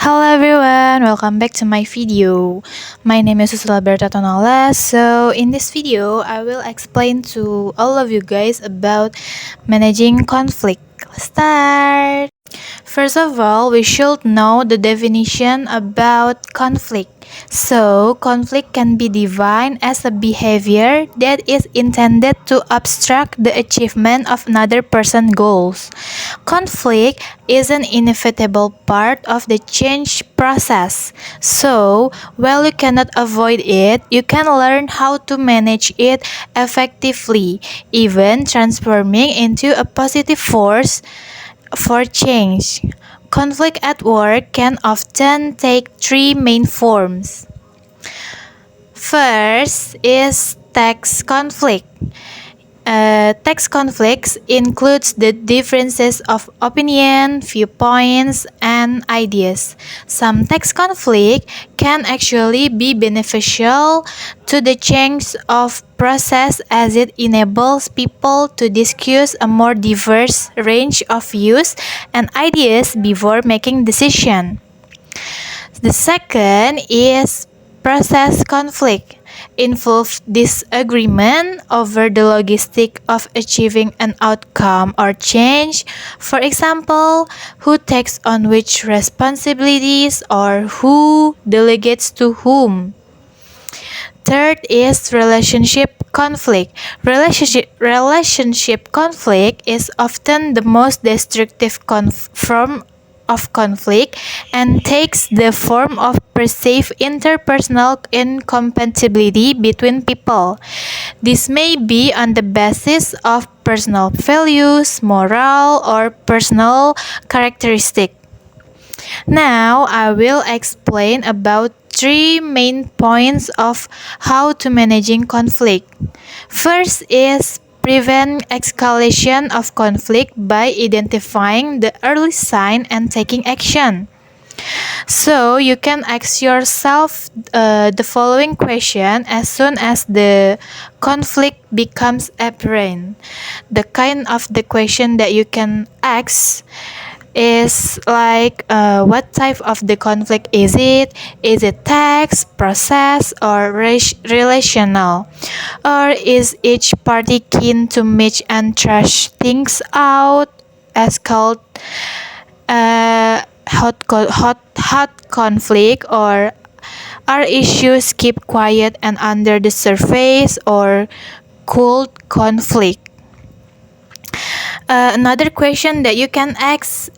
Hello everyone, welcome back to my video. My name is Susila Berta Tonala. So in this video, I will explain to all of you guys about managing conflict. Let's start. First of all, we should know the definition about conflict. So, conflict can be defined as a behavior that is intended to obstruct the achievement of another person's goals. Conflict is an inevitable part of the change process. So, while you cannot avoid it, you can learn how to manage it effectively, even transforming into a positive force for change. Conflict at work can often take three main forms. First is text conflict. Text conflicts includes the differences of opinion, viewpoints, and ideas. Some text conflict can actually be beneficial to the change of process as it enables people to discuss a more diverse range of views and ideas before making decision. The second is process conflict. Involve disagreement over the logistic of achieving an outcome or change. For example, who takes on which responsibilities or who delegates to whom. Third is relationship conflict. Relationship conflict is often the most destructive form of conflict and takes the form of perceived interpersonal incompatibility between people. This may be on the basis of personal values, moral, or personal characteristics. Now, I will explain about three main points of how to managing conflict. First is prevent escalation of conflict by identifying the early sign and taking action. So you can ask yourself the following question as soon as the conflict becomes apparent. The kind of the question that you can ask is like what type of the conflict is it? Is it text, process, or relational? Or is each party keen to match and trash things out as called hot conflict, or are issues keep quiet and under the surface, or cold conflict? Another question that you can ask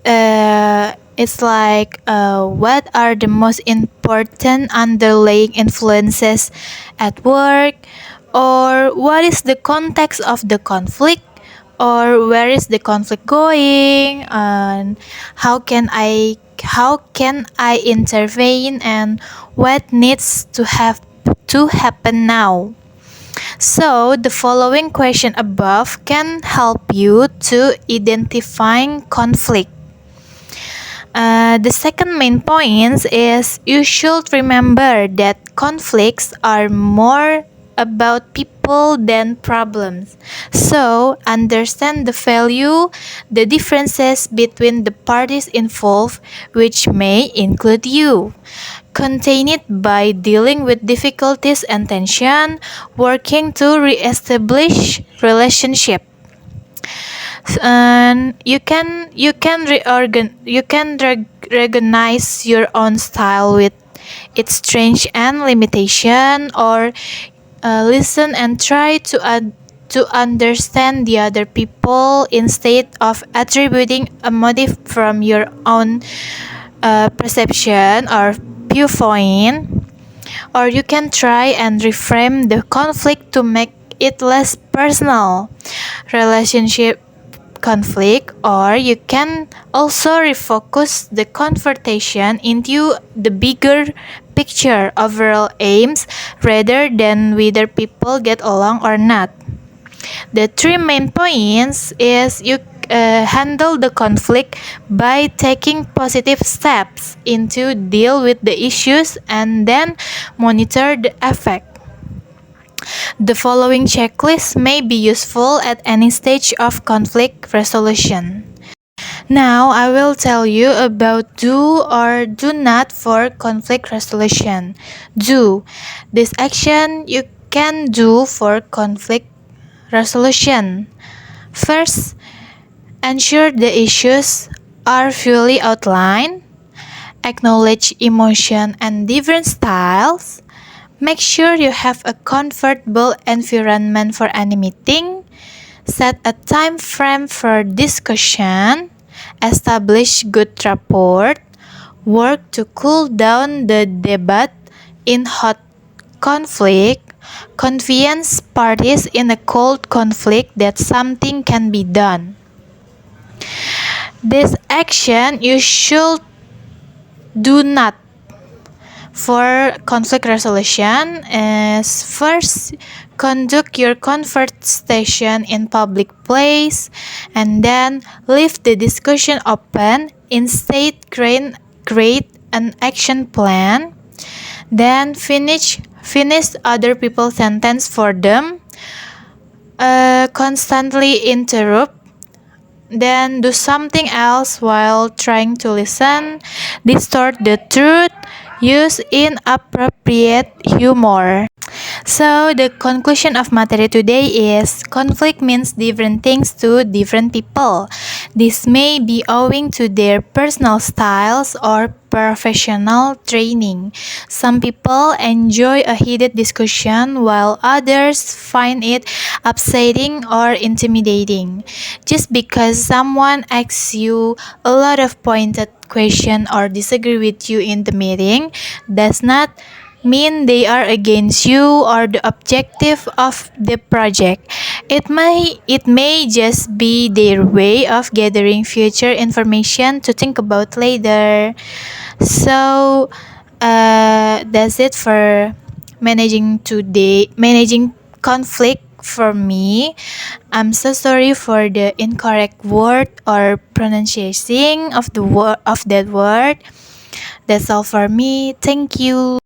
is like, what are the most important underlying influences at work? Or what is the context of the conflict? Or where is the conflict going? And how can I intervene? And what needs to happen now? So, the following question above can help you to identifying conflict. The second main point is you should remember that conflicts are more about people than problems. So, understand the value, the differences between the parties involved, which may include you. Contain it by dealing with difficulties and tension, working to re-establish relationship. And recognize your own style with its strength and limitation, or listen and try to understand the other people instead of attributing a motive from your own perception or viewpoint. Or you can try and reframe the conflict to make it less personal. Relationship conflict, or you can also refocus the confrontation into the bigger picture overall aims rather than whether people get along or not. The three main points is you handle the conflict by taking positive steps into deal with the issues and then monitor the effect. The following checklist may be useful at any stage of conflict resolution. Now I will tell you about do or do not for conflict resolution. Do. This action you can do for conflict resolution. First, ensure the issues are fully outlined. Acknowledge emotion and different styles. Make sure you have a comfortable environment for any meeting. Set a time frame for discussion. Establish good rapport. Work to cool down the debate in hot conflict. Convince parties in a cold conflict that something can be done. This action you should do not for conflict resolution is first conduct your conversation in public place and then leave the discussion open. Instead create an action plan, then finish other people's sentence for them, constantly interrupt, then do something else while trying to listen, distort the truth, use inappropriate humor. So, the conclusion of material today is conflict means different things to different people. This may be owing to their personal styles or professional training. Some people enjoy a heated discussion while others find it upsetting or intimidating. Just because someone asks you a lot of pointed question or disagree with you in the meeting does not mean they are against you or the objective of the project. It may just be their way of gathering future information to think about later. So that's it for managing conflict for me. I'm so sorry for the incorrect word or pronunciation of that word. That's all for me. Thank you.